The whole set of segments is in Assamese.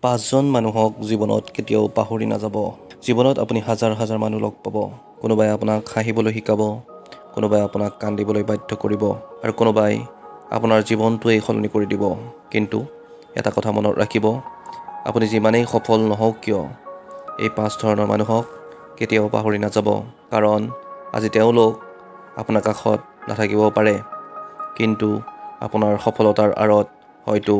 পাঁচজন মানুহক জীৱনত কেতিয়াও পাহৰি নাযাব। জীৱনত আপুনি হাজাৰ হাজাৰ মানুহ লগ পাব। কোনোবাই আপোনাক হাঁহিবলৈ শিকাব, কোনোবাই আপোনাক কান্দিবলৈ বাধ্য কৰিব আৰু কোনোবাই আপোনাৰ জীৱনটোৱেই সলনি কৰি দিব। কিন্তু এটা কথা মনত ৰাখিব, আপুনি যিমানেই সফল নহওক কিয়, এই পাঁচ ধৰণৰ মানুহক কেতিয়াও পাহৰি নাযাব। কাৰণ আজি তেওঁলোক আপোনাৰ কাষত নাথাকিবও পাৰে, কিন্তু আপোনাৰ সফলতাৰ আঁৰত হয়তো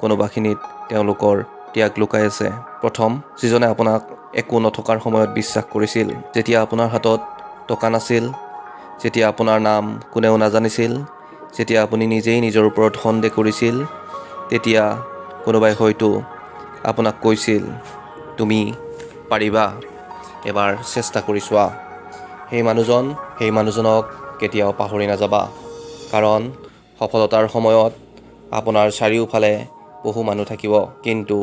কোনোবাখিনিত তেওঁলোকৰ ত্যাগ লুকাই আছে। প্ৰথম, যিজনে আপোনাক একো নথকাৰ সময়ত বিশ্বাস কৰিছিল। যেতিয়া আপোনাৰ হাতত টকা নাছিল, যেতিয়া আপোনাৰ নাম কোনেও নাজানিছিল, যেতিয়া আপুনি নিজেই নিজৰ ওপৰত সন্দেহ কৰিছিল, তেতিয়া কোনোবাই হয়তো আপোনাক কৈছিল, তুমি পাৰিবা, এবাৰ চেষ্টা কৰি চোৱা। সেই মানুহজনক কেতিয়াও পাহৰি নাযাবা। কাৰণ সফলতাৰ সময়ত আপোনাৰ চাৰিওফালে বহু মানুহ থাকিব, কিন্তু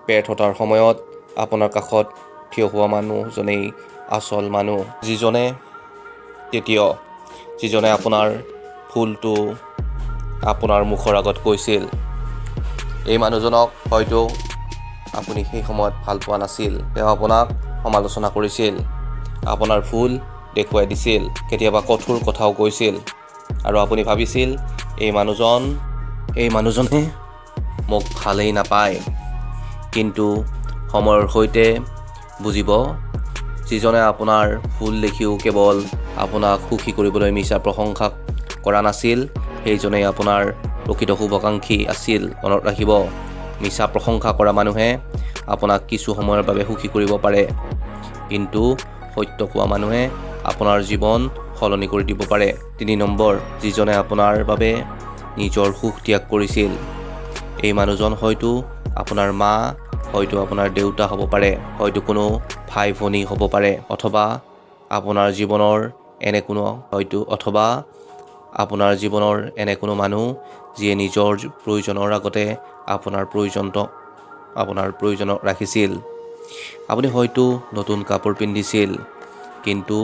ব্যৰ্থতাৰ সময়ত আপোনাৰ কাষত থিয় হোৱা মানুহজনেই আচল মানুহ। যিজনে আপোনাৰ ভুলটো আপোনাৰ মুখৰ আগত কৈছিল। এই মানুহজনক হয়তো আপুনি সেই সময়ত ভাল পোৱা নাছিল। তেওঁ আপোনাক সমালোচনা কৰিছিল, আপোনাৰ ভুল দেখুৱাই দিছিল, কেতিয়াবা কঠোৰ কথাও কৈছিল আৰু আপুনি ভাবিছিল এই মানুহজনে মোক ভালেই নাপায়। কিন্তু সময়ৰ সৈতে বুজিব, যিজনে আপোনাৰ ভুল দেখিও কেৱল আপোনাক সুখী কৰিবলৈ মিছা প্ৰশংসা কৰা নাছিল, সেইজনেই আপোনাৰ প্ৰকৃত শুভাকাংক্ষী আছিল। মনত ৰাখিব, মিছা প্ৰশংসা কৰা মানুহে আপোনাক কিছু সময়ৰ বাবে সুখী কৰিব পাৰে, কিন্তু সত্য কোৱা মানুহে আপোনাৰ জীৱন সলনি কৰি দিব পাৰে। ৩ নম্বৰ, যিজনে আপোনাৰ বাবে নিজৰ সুখ ত্যাগ কৰিছিল। এই মানুহজন হয়তো আপোনাৰ মা, হয়তো আপোনাৰ দেউতা হ'ব পাৰে, হয়তো কোনো ভাই ভনী হ'ব পাৰে, অথবা আপোনাৰ জীৱনৰ এনে কোনো মানুহ যিয়ে নিজৰ প্ৰয়োজনৰ আগতে আপোনাৰ প্ৰয়োজনক ৰাখিছিল। আপুনি হয়তো নতুন কাপোৰ পিন্ধিছিল, কিন্তু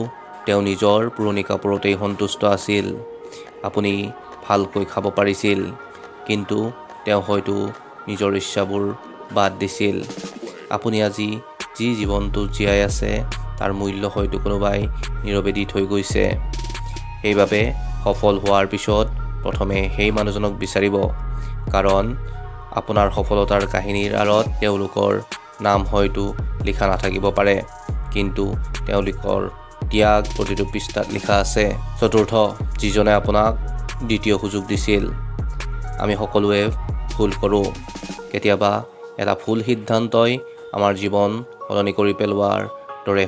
তেওঁ নিজৰ পুৰণি কাপোৰতেই সন্তুষ্ট আছিল। আপুনি ভালকৈ খাব পাৰিছিল, কিন্তু তেওঁ হয়তো নিজৰ ইচ্ছাবোৰ বাদ দিছিল। আপুনি আজি যি জীৱনটো জীয়াই আছে, তাৰ মূল্য হয়তো কোনোবাই নীৰৱে দি থৈ গৈছে। সেইবাবে সফল হোৱাৰ পিছত প্ৰথমে সেই মানুহজনক বিচাৰিব, কাৰণ আপোনাৰ সফলতাৰ কাহিনীৰ আঁৰত তেওঁলোকৰ নাম হয়তো লিখা নাথাকিব পাৰে, কিন্তু তেওঁলোকৰ ত্যাগ প্ৰতিটো পৃষ্ঠাত লিখা আছে। চতুৰ্থ, যিজনে আপোনাক দ্বিতীয় সুযোগ দিছিল। আমি সকলোৱে ভুল কৰোঁ। কেতিয়াবা এটা ভুল সিদ্ধান্তই আমাৰ জীৱন সলনি কৰি পেলোৱাৰ দৰে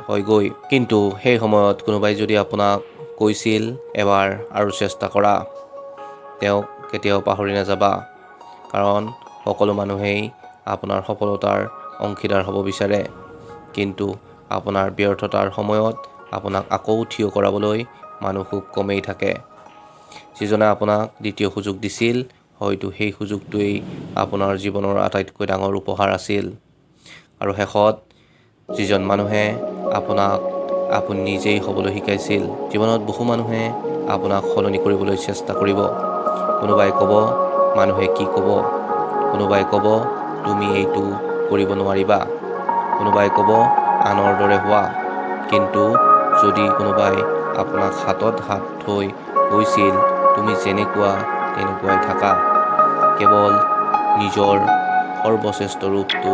হয়গৈ। কিন্তু সেই সময়ত কোনোবাই যদি আপোনাক কৈছিল, এবাৰ আৰু চেষ্টা কৰা, তেওঁক কেতিয়াও পাহৰি নাযাবা। কাৰণ সকলো মানুহেই আপোনাৰ সফলতাৰ অংশীদাৰ হ'ব বিচাৰে, কিন্তু আপোনাৰ ব্যৰ্থতাৰ সময়ত আপোনাক আকৌ থিয় কৰাবলৈ মানুহ খুব কমেই থাকে। যিজনে আপোনাক দ্বিতীয় সুযোগ দিছিল, হয়তো সেই সুযোগটোৱেই আপোনাৰ জীৱনৰ আটাইতকৈ ডাঙৰ উপহাৰ আছিল। আৰু শেষত, যিজন মানুহে আপোনাক আপুনি নিজেই হ'বলৈ শিকাইছিল। জীৱনত বহু মানুহে আপোনাক সলনি কৰিবলৈ চেষ্টা কৰিব। কোনোবাই ক'ব, মানুহে কি ক'ব, কোনোবাই ক'ব তুমি এইটো কৰিব নোৱাৰিবা, কোনোবাই ক'ব আনৰ দৰে হোৱা। কিন্তু যদি কোনোবাই আপোনাক হাতত হাত থৈ কৈছিল, তুমি যেনেকুৱা তেনেকুৱাই থাকা, কেৱল নিজৰ সৰ্বশ্ৰেষ্ঠ ৰূপটো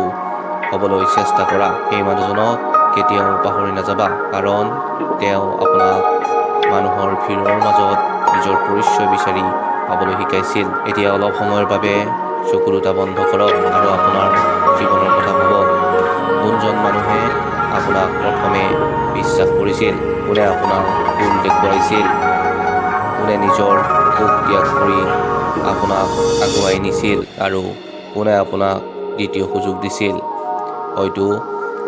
হ'বলৈ চেষ্টা কৰা, সেই মানুহজনক কেতিয়াও পাহৰি নাযাবা। কাৰণ তেওঁ আপোনাক মানুহৰ ভিৰৰ মাজত নিজৰ পৰিচয় বিচাৰি পাবলৈ শিকাইছিল। এতিয়া অলপ সময়ৰ বাবে চকু দুটা বন্ধ কৰক আৰু আপোনাৰ জীৱনৰ কথা ভাবক। কোনজন মানুহে আপোনাক প্ৰথমে বিশ্বাস কৰিছিল? কোনে আপোনাক ভুল দেখুৱাইছিল? কোনে নিজৰ সুখ ত্যাগ কৰি আপোনাক আগুৱাই নিছিল? আৰু কোনে আপোনাক দ্বিতীয় সুযোগ দিছিল? হয়তো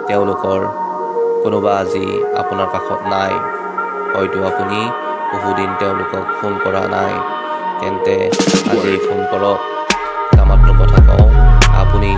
তেওঁলোকৰ কোনোবা আজি আপোনাৰ কাষত নাই, হয়তো আপুনি বহুদিন তেওঁলোকক ফোন কৰা নাই। তেন্তে আজি ফোন কৰক। এটা মাত্ৰ কথা কওঁ, আপুনি